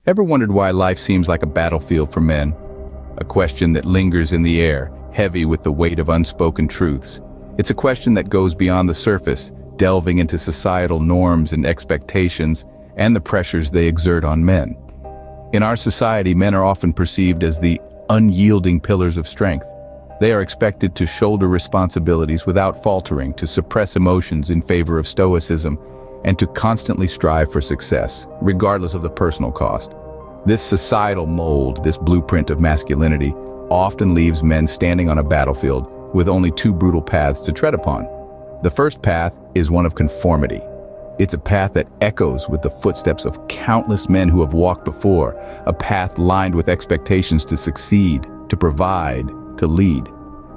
Ever wondered why life seems like a battlefield for men? A question that lingers in the air, heavy with the weight of unspoken truths. It's a question that goes beyond the surface, delving into societal norms and expectations and the pressures they exert on men. In our society, men are often perceived as the unyielding pillars of strength. They are expected to shoulder responsibilities without faltering, to suppress emotions in favor of stoicism, and to constantly strive for success, regardless of the personal cost. This societal mold, this blueprint of masculinity, often leaves men standing on a battlefield with only two brutal paths to tread upon. The first path is one of conformity. It's a path that echoes with the footsteps of countless men who have walked before, a path lined with expectations to succeed, to provide, to lead.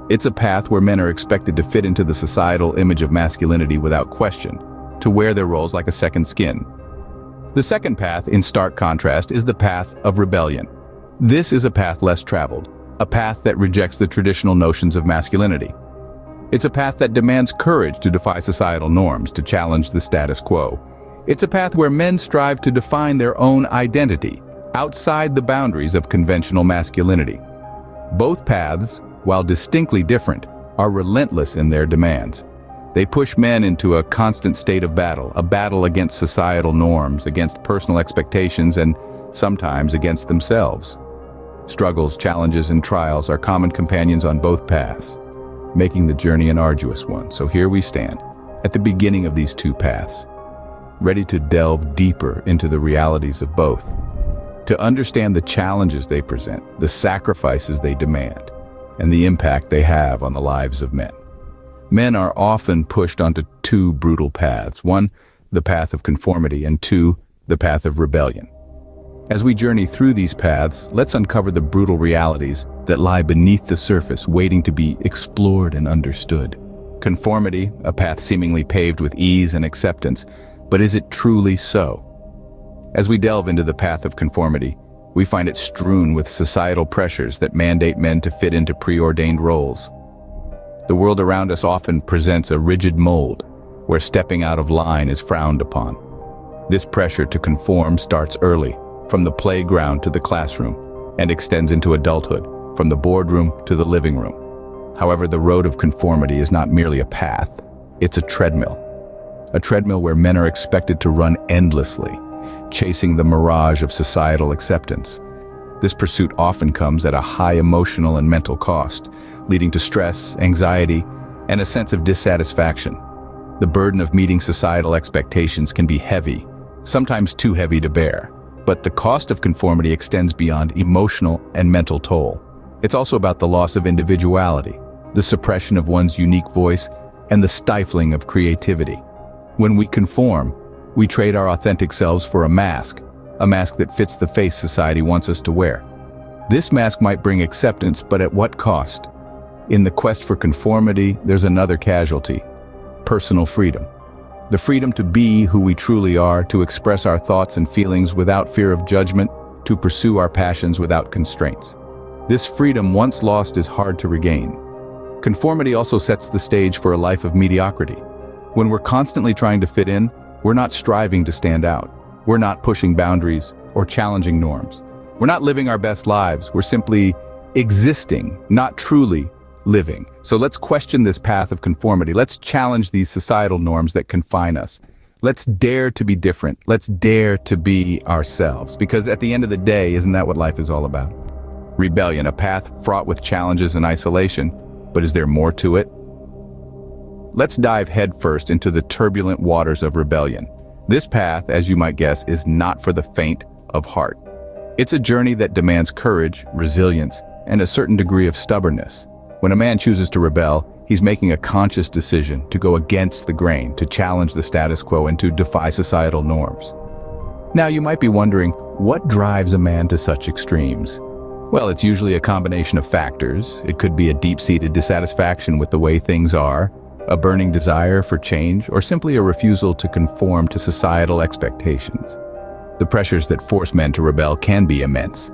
It's a path where men are expected to fit into the societal image of masculinity without question, to wear their roles like a second skin. The second path, in stark contrast, is the path of rebellion. This is a path less traveled, a path that rejects the traditional notions of masculinity. It's a path that demands courage to defy societal norms, to challenge the status quo. It's a path where men strive to define their own identity, outside the boundaries of conventional masculinity. Both paths, while distinctly different, are relentless in their demands. They push men into a constant state of battle, a battle against societal norms, against personal expectations, and sometimes against themselves. Struggles, challenges, and trials are common companions on both paths, making the journey an arduous one. So here we stand, at the beginning of these two paths, ready to delve deeper into the realities of both, to understand the challenges they present, the sacrifices they demand, and the impact they have on the lives of men. Men are often pushed onto two brutal paths. One, the path of conformity, and two, the path of rebellion. As we journey through these paths, let's uncover the brutal realities that lie beneath the surface, waiting to be explored and understood. Conformity, a path seemingly paved with ease and acceptance, but is it truly so? As we delve into the path of conformity, we find it strewn with societal pressures that mandate men to fit into preordained roles. The world around us often presents a rigid mold, where stepping out of line is frowned upon. This pressure to conform starts early, from the playground to the classroom, and extends into adulthood, from the boardroom to the living room. However, the road of conformity is not merely a path, it's a treadmill. A treadmill where men are expected to run endlessly, chasing the mirage of societal acceptance. This pursuit often comes at a high emotional and mental cost, leading to stress, anxiety, and a sense of dissatisfaction. The burden of meeting societal expectations can be heavy, sometimes too heavy to bear. But the cost of conformity extends beyond emotional and mental toll. It's also about the loss of individuality, the suppression of one's unique voice, and the stifling of creativity. When we conform, we trade our authentic selves for a mask that fits the face society wants us to wear. This mask might bring acceptance, but at what cost? In the quest for conformity, there's another casualty: personal freedom. The freedom to be who we truly are, to express our thoughts and feelings without fear of judgment, to pursue our passions without constraints. This freedom, once lost, is hard to regain. Conformity also sets the stage for a life of mediocrity. When we're constantly trying to fit in, we're not striving to stand out. We're not pushing boundaries or challenging norms. We're not living our best lives. We're simply existing, not truly living. So let's question this path of conformity. Let's challenge these societal norms that confine us. Let's dare to be different. Let's dare to be ourselves. Because at the end of the day, isn't that what life is all about? Rebellion, a path fraught with challenges and isolation. But is there more to it? Let's dive headfirst into the turbulent waters of rebellion. This path, as you might guess, is not for the faint of heart. It's a journey that demands courage, resilience, and a certain degree of stubbornness. When a man chooses to rebel, he's making a conscious decision to go against the grain, to challenge the status quo, and to defy societal norms. Now, you might be wondering, what drives a man to such extremes? Well, it's usually a combination of factors. It could be a deep-seated dissatisfaction with the way things are, a burning desire for change, or simply a refusal to conform to societal expectations. The pressures that force men to rebel can be immense,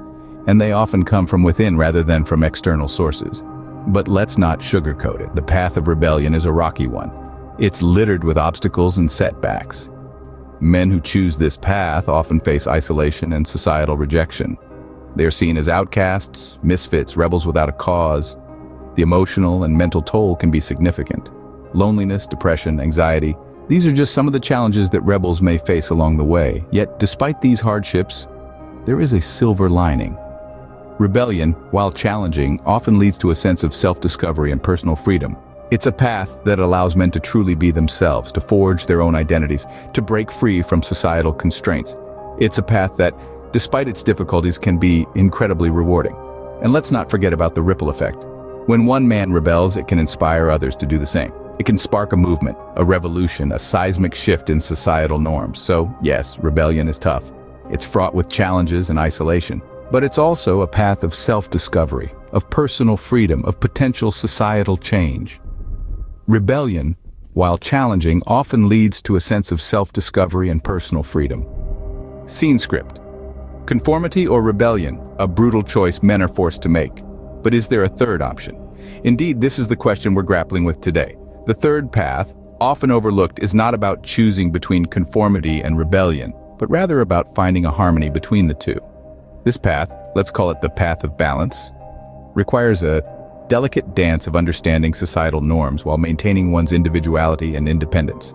and they often come from within rather than from external sources. But let's not sugarcoat it. The path of rebellion is a rocky one. It's littered with obstacles and setbacks. Men who choose this path often face isolation and societal rejection. They are seen as outcasts, misfits, rebels without a cause. The emotional and mental toll can be significant. Loneliness, depression, anxiety, these are just some of the challenges that rebels may face along the way. Yet, despite these hardships, there is a silver lining. Rebellion, while challenging, often leads to a sense of self-discovery and personal freedom. It's a path that allows men to truly be themselves, to forge their own identities, to break free from societal constraints. It's a path that, despite its difficulties, can be incredibly rewarding. And let's not forget about the ripple effect. When one man rebels, it can inspire others to do the same. It can spark a movement, a revolution, a seismic shift in societal norms. So, yes, rebellion is tough. It's fraught with challenges and isolation. But it's also a path of self-discovery, of personal freedom, of potential societal change. Rebellion, while challenging, often leads to a sense of self-discovery and personal freedom. Scene script. Conformity or rebellion, a brutal choice men are forced to make. But is there a third option? Indeed, this is the question we're grappling with today. The third path, often overlooked, is not about choosing between conformity and rebellion, but rather about finding a harmony between the two. This path, let's call it the path of balance, requires a delicate dance of understanding societal norms while maintaining one's individuality and independence.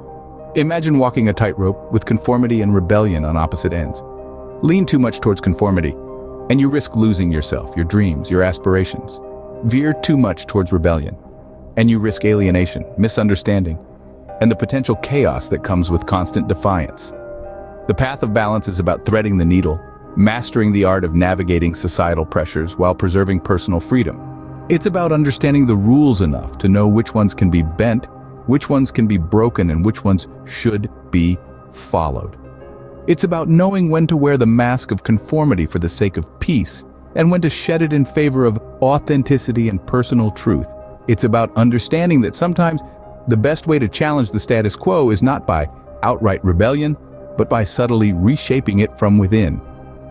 Imagine walking a tightrope with conformity and rebellion on opposite ends. Lean too much towards conformity, and you risk losing yourself, your dreams, your aspirations. Veer too much towards rebellion, and you risk alienation, misunderstanding, and the potential chaos that comes with constant defiance. The path of balance is about threading the needle, mastering the art of navigating societal pressures while preserving personal freedom. It's about understanding the rules enough to know which ones can be bent, which ones can be broken, and which ones should be followed. It's about knowing when to wear the mask of conformity for the sake of peace, and when to shed it in favor of authenticity and personal truth. It's about understanding that sometimes the best way to challenge the status quo is not by outright rebellion, but by subtly reshaping it from within.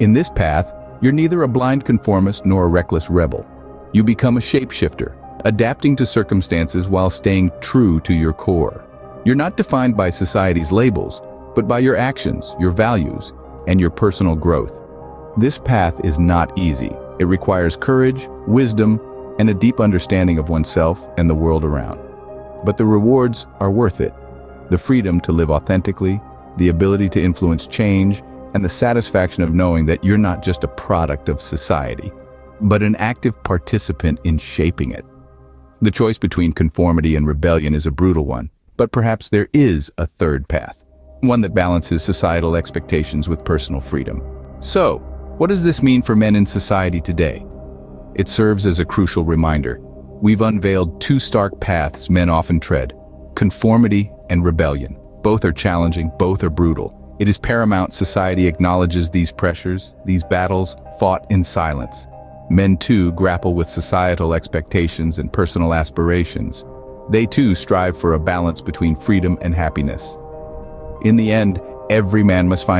In this path, you're neither a blind conformist nor a reckless rebel. You become a shapeshifter, adapting to circumstances while staying true to your core. You're not defined by society's labels, but by your actions, your values, and your personal growth. This path is not easy. It requires courage, wisdom, and a deep understanding of oneself and the world around. But the rewards are worth it. The freedom to live authentically, the ability to influence change, and the satisfaction of knowing that you're not just a product of society, but an active participant in shaping it. The choice between conformity and rebellion is a brutal one, but perhaps there is a third path, one that balances societal expectations with personal freedom. So, what does this mean for men in society today? It serves as a crucial reminder. We've unveiled two stark paths men often tread: conformity and rebellion. Both are challenging, both are brutal. It is paramount society acknowledges these pressures, these battles fought in silence. Men too grapple with societal expectations and personal aspirations. They too strive for a balance between freedom and happiness. In the end, every man must find his